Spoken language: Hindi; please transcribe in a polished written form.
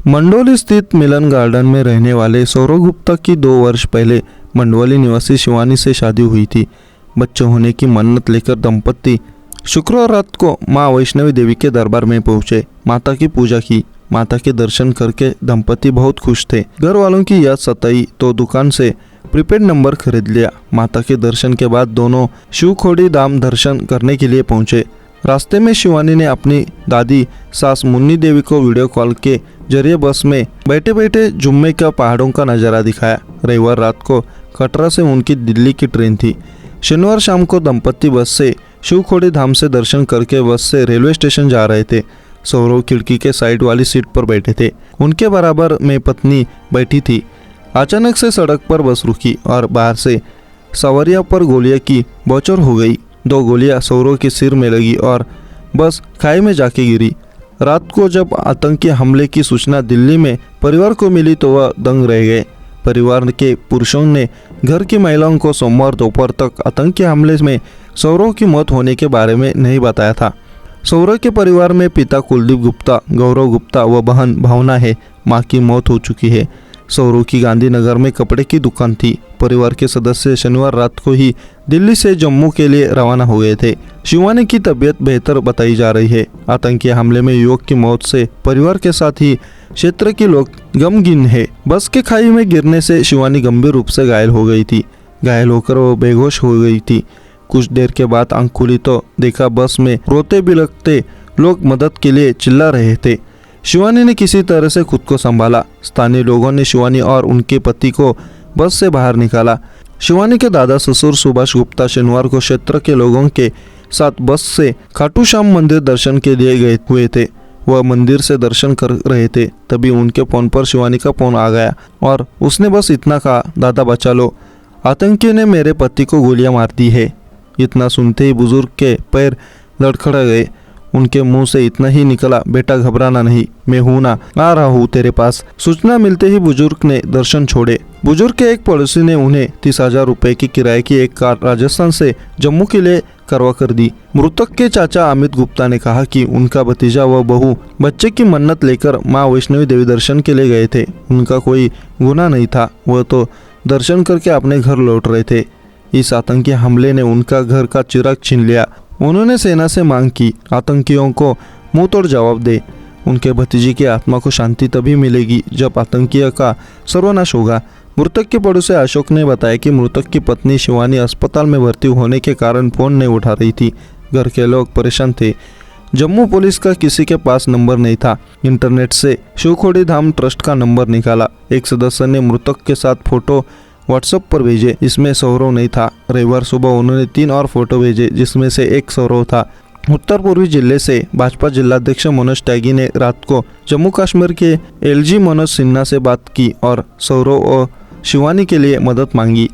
मंडोली स्थित मिलन गार्डन में रहने वाले सौरव गुप्ता की 2 वर्ष पहले मंडोली निवासी शिवानी से शादी हुई थी। बच्चे होने की मन्नत लेकर दंपत्ति शुक्रवार रात को मां वैष्णवी देवी के दरबार में पहुंचे। माता की पूजा की। माता के दर्शन करके दंपत्ति बहुत खुश थे। घर वालों की याद सताई तो दुकान से प्रीपेड नंबर खरीद लिया। माता के दर्शन के बाद दोनों शिवखोड़ी धाम दर्शन करने के लिए पहुंचे। रास्ते में शिवानी ने अपनी दादी सास मुन्नी देवी को वीडियो कॉल के जरिए बस में बैठे बैठे जुम्मे का पहाड़ों का नज़ारा दिखाया। रविवार रात को कटरा से उनकी दिल्ली की ट्रेन थी। शनिवार शाम को दंपत्ति बस से शिवखोड़ी धाम से दर्शन करके बस से रेलवे स्टेशन जा रहे थे। सौरव खिड़की के साइड वाली सीट पर बैठे थे। उनके बराबर में पत्नी बैठी थी। अचानक से सड़क पर बस रुकी और बाहर से सवारियों पर गोलियां की बौछार हो गई। 2 गोलियां सौरव के सिर में लगी और बस खाई में जाके गिरी। रात को जब आतंकी हमले की सूचना दिल्ली में परिवार को मिली तो वह दंग रह गए। परिवार के पुरुषों ने घर की महिलाओं को सोमवार दोपहर तक आतंकी हमले में सौरव की मौत होने के बारे में नहीं बताया था। सौरव के परिवार में पिता कुलदीप गुप्ता, गौरव गुप्ता व बहन भावना है। मां की मौत हो चुकी है। सौरव की गांधीनगर में कपड़े की दुकान थी। परिवार के सदस्य शनिवार रात को ही दिल्ली से जम्मू के लिए रवाना हो गए थे। शिवानी की तबीयत बेहतर बताई जा रही है। आतंकी हमले में युवक की मौत से परिवार के साथ ही क्षेत्र के लोग गमगीन है। बस के खाई में गिरने से शिवानी गंभीर रूप से घायल हो गई थी। घायल होकर वो बेहोश हो गई थी। कुछ देर के बाद आंख खुली तो देखा बस में रोते बिलखते लोग मदद के लिए चिल्ला रहे थे। शिवानी ने किसी तरह से खुद को संभाला। स्थानीय लोगों ने शिवानी और उनके पति को बस से बाहर निकाला। शिवानी के दादा ससुर सुभाष गुप्ता शनिवार को क्षेत्र के लोगों के साथ बस से खाटू श्याम मंदिर दर्शन के लिए गए हुए थे। वह मंदिर से दर्शन कर रहे थे तभी उनके फोन पर शिवानी का फोन आ गया और उसने बस इतना कहा, दादा बचा लो, आतंकी ने मेरे पति को गोलियां मार दी है। इतना सुनते ही बुजुर्ग के पैर लड़खड़ा गए। उनके मुंह से इतना ही निकला, बेटा घबराना नहीं, मैं हूं ना, आ रहा हूं तेरे पास। सूचना मिलते ही बुजुर्ग ने दर्शन छोड़े। बुजुर्ग के एक पड़ोसी ने उन्हें 30,000 रुपए की किराए की एक कार राजस्थान से जम्मू के लिए करवा कर दी। मृतक के चाचा अमित गुप्ता ने कहा कि उनका भतीजा व बहू बच्चे की मन्नत लेकर मां वैष्णवी देवी दर्शन के लिए गए थे। उनका कोई गुनाह नहीं था। वह तो दर्शन करके अपने घर लौट रहे थे। इस आतंकी हमले ने उनका घर का चिराग छीन लिया। उन्होंने सेना से मांग की आतंकियों को मुंह तोड़ जवाब दे। उनके भतीजे की आत्मा को शांति तभी मिलेगी जब आतंकियों का सर्वनाश होगा। मृतक के पड़ोसी अशोक ने बताया कि मृतक की पत्नी शिवानी अस्पताल में भर्ती होने के कारण फोन नहीं उठा रही थी। घर के लोग परेशान थे। जम्मू पुलिस का किसी के पास नंबर नहीं था। इंटरनेट से शिवखोड़ी धाम ट्रस्ट का नंबर निकाला। एक सदस्य ने मृतक के साथ फोटो व्हाट्सएप पर भेजे। इसमें सौरव नहीं था। रविवार सुबह उन्होंने 3 और फोटो भेजे जिसमें से एक सौरव था। उत्तर पूर्वी जिले से भाजपा जिलाध्यक्ष मनोज त्यागी ने रात को जम्मू कश्मीर के एलजी मनोज सिन्हा से बात की और सौरव और शिवानी के लिए मदद मांगी।